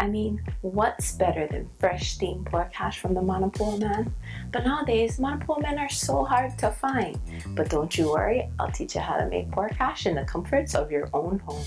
I mean, what's better than fresh steamed pork hash from the manapua man? But nowadays, manapua men are so hard to find. But don't you worry, I'll teach you how to make pork hash in the comforts of your own home.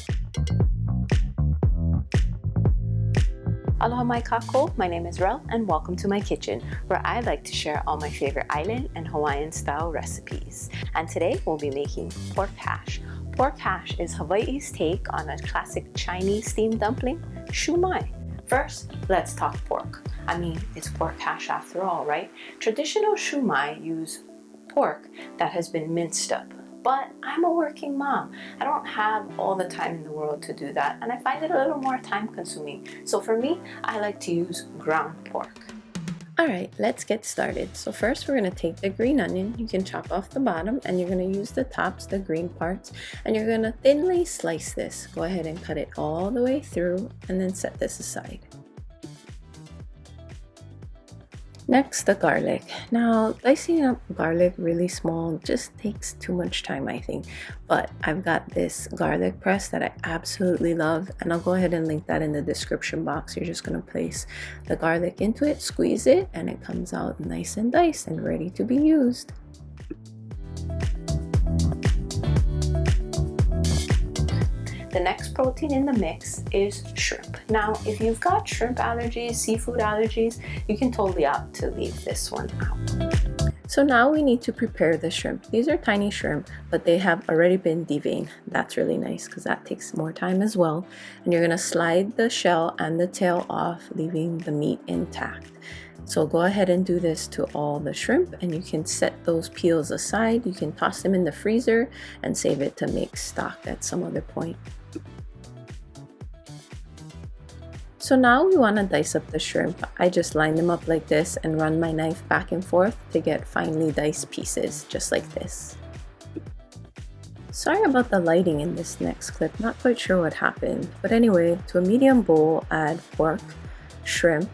Aloha mai kako, my name is Relle and welcome to my kitchen, where I like to share all my favorite island and Hawaiian style recipes. And today we'll be making pork hash. Pork hash is Hawaii's take on a classic Chinese steamed dumpling, shumai. First, let's talk pork. I mean, it's pork hash after all, right? Traditional shumai use pork that has been minced up. But I'm a working mom. I don't have all the time in the world to do that, and I find it a little more time consuming. So for me, I like to use ground pork. Alright, let's get started. So first we're going to take the green onion. You can chop off the bottom and you're going to use the tops, the green parts, and you're going to thinly slice this. Go ahead and cut it all the way through and then set this aside. Next, the garlic. Now, dicing up garlic really small just takes too much time, I think. But I've got this garlic press that I absolutely love, and I'll go ahead and link that in the description box. You're just going to place the garlic into it, squeeze it, and it comes out nice and diced and ready to be used. The next protein in the mix is shrimp. Now, if you've got shrimp allergies, seafood allergies, you can totally opt to leave this one out. So now we need to prepare the shrimp. These are tiny shrimp, but they have already been deveined. That's really nice because that takes more time as well. And you're gonna slide the shell and the tail off, leaving the meat intact. So go ahead and do this to all the shrimp, and you can set those peels aside. You can toss them in the freezer and save it to make stock at some other point. So now we want to dice up the shrimp. I just line them up like this and run my knife back and forth to get finely diced pieces, just like this. Sorry about the lighting in this next clip, not quite sure what happened. But anyway, to a medium bowl, add pork, shrimp.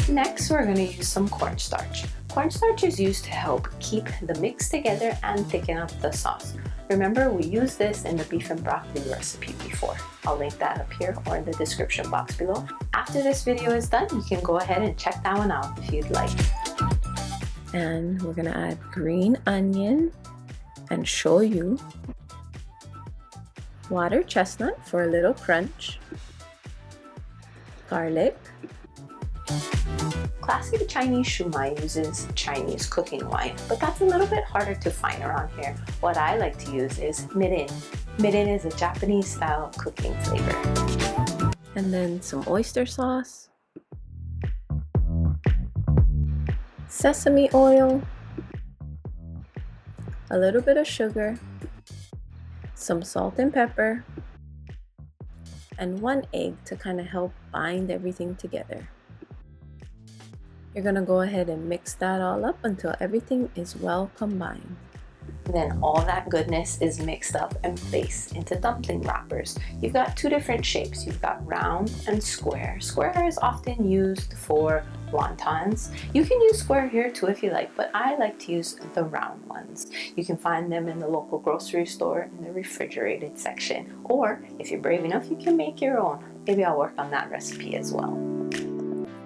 Next, we're going to use some cornstarch. Cornstarch is used to help keep the mix together and thicken up the sauce. Remember, we used this in the beef and broccoli recipe before. I'll link that up here or in the description box below. After this video is done, you can go ahead and check that one out if you'd like. And we're going to add green onion and shoyu, water chestnut for a little crunch, garlic. Classic Chinese shumai uses Chinese cooking wine, but that's a little bit harder to find around here. What I like to use is mirin. Mirin is a Japanese style cooking flavor. And then some oyster sauce, sesame oil, a little bit of sugar, some salt and pepper, and 1 egg to kind of help bind everything together. You're going to go ahead and mix that all up until everything is well combined. Then all that goodness is mixed up and placed into dumpling wrappers. You've got two different shapes. You've got round and square. Square is often used for wontons. You can use square here too if you like, but I like to use the round ones. You can find them in the local grocery store in the refrigerated section, or if you're brave enough, you can make your own. Maybe I'll work on that recipe as well.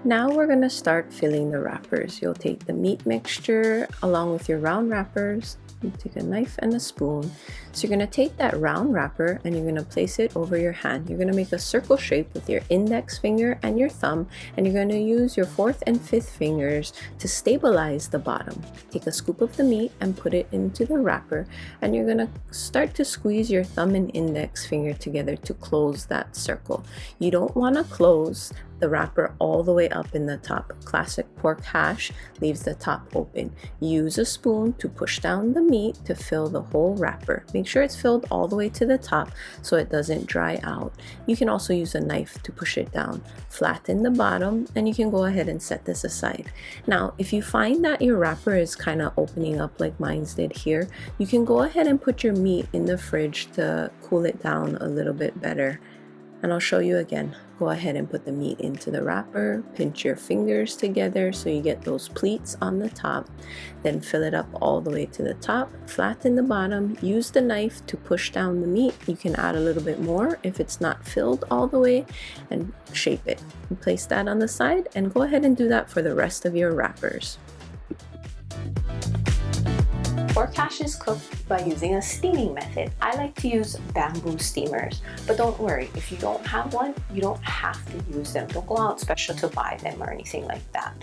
Now we're going to start filling the wrappers. You'll take the meat mixture along with your round wrappers. You take a knife and a spoon. So you're going to take that round wrapper and you're going to place it over your hand. You're going to make a circle shape with your index finger and your thumb, and you're going to use your 4th and 5th fingers to stabilize the bottom. Take a scoop of the meat and put it into the wrapper, and you're going to start to squeeze your thumb and index finger together to close that circle. You don't want to close the wrapper all the way up in the top. Classic pork hash leaves the top open. Use a spoon to push down the meat to fill the whole wrapper. Make sure it's filled all the way to the top so it doesn't dry out. You can also use a knife to push it down. Flatten the bottom, and you can go ahead and set this aside. Now, if you find that your wrapper is kind of opening up like mine did here, you can go ahead and put your meat in the fridge to cool it down a little bit better. And I'll show you again. Go ahead and put the meat into the wrapper, pinch your fingers together so you get those pleats on the top, then fill it up all the way to the top, flatten the bottom, use the knife to push down the meat. You can add a little bit more if it's not filled all the way, and shape it. And place that on the side, and go ahead and do that for the rest of your wrappers. Pork hash is cooked by using a steaming method. I like to use bamboo steamers, but don't worry, if you don't have one, you don't have to use them. Don't go out special to buy them or anything like that.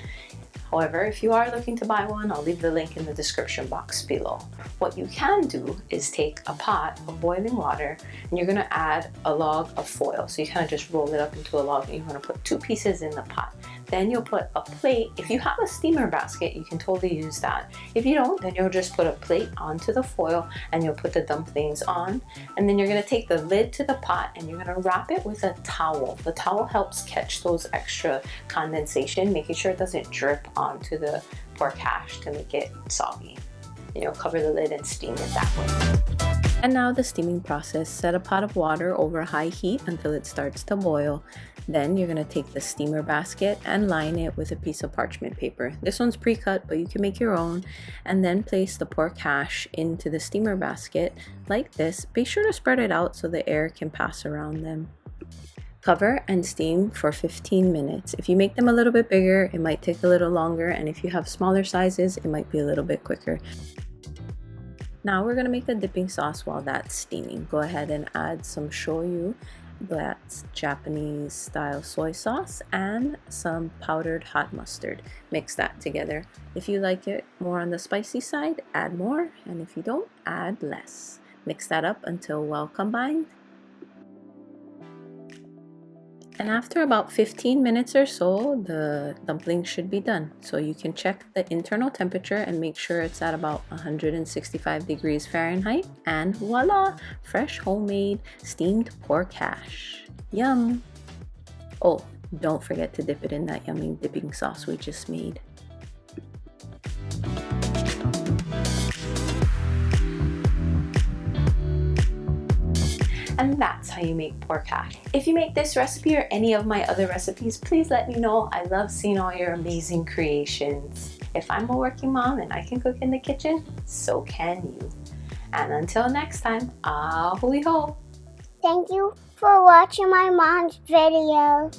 However, if you are looking to buy one, I'll leave the link in the description box below. What you can do is take a pot of boiling water and you're gonna add a log of foil. So you kind of just roll it up into a log and you're gonna put 2 pieces in the pot. Then you'll put a plate. If you have a steamer basket, you can totally use that. If you don't, then you'll just put a plate onto the foil and you'll put the dumplings on. And then you're gonna take the lid to the pot and you're gonna wrap it with a towel. The towel helps catch those extra condensation, making sure it doesn't drip onto the pork hash to make it soggy. And you'll cover the lid and steam it that way. And now the steaming process. Set a pot of water over high heat until it starts to boil. Then you're going to take the steamer basket and line it with a piece of parchment paper. This one's pre-cut, but you can make your own. And then place the pork hash into the steamer basket like this. Be sure to spread it out so the air can pass around them. Cover and steam for 15 minutes. If you make them a little bit bigger, it might take a little longer, and if you have smaller sizes, it might be a little bit quicker. Now we're going to make the dipping sauce while that's steaming. Go ahead and add some shoyu, that's Japanese style soy sauce, and some powdered hot mustard. Mix that together. If you like it more on the spicy side, add more, and if you don't, add less. Mix that up until well combined. And after about 15 minutes or so, the dumplings should be done. So you can check the internal temperature and make sure it's at about 165 degrees Fahrenheit. And voila! Fresh homemade steamed pork hash. Yum! Oh, don't forget to dip it in that yummy dipping sauce we just made. And that's how you make pork hash. If you make this recipe or any of my other recipes, please let me know. I love seeing all your amazing creations. If I'm a working mom and I can cook in the kitchen, so can you. And until next time, ahui ho! Thank you for watching my mom's video.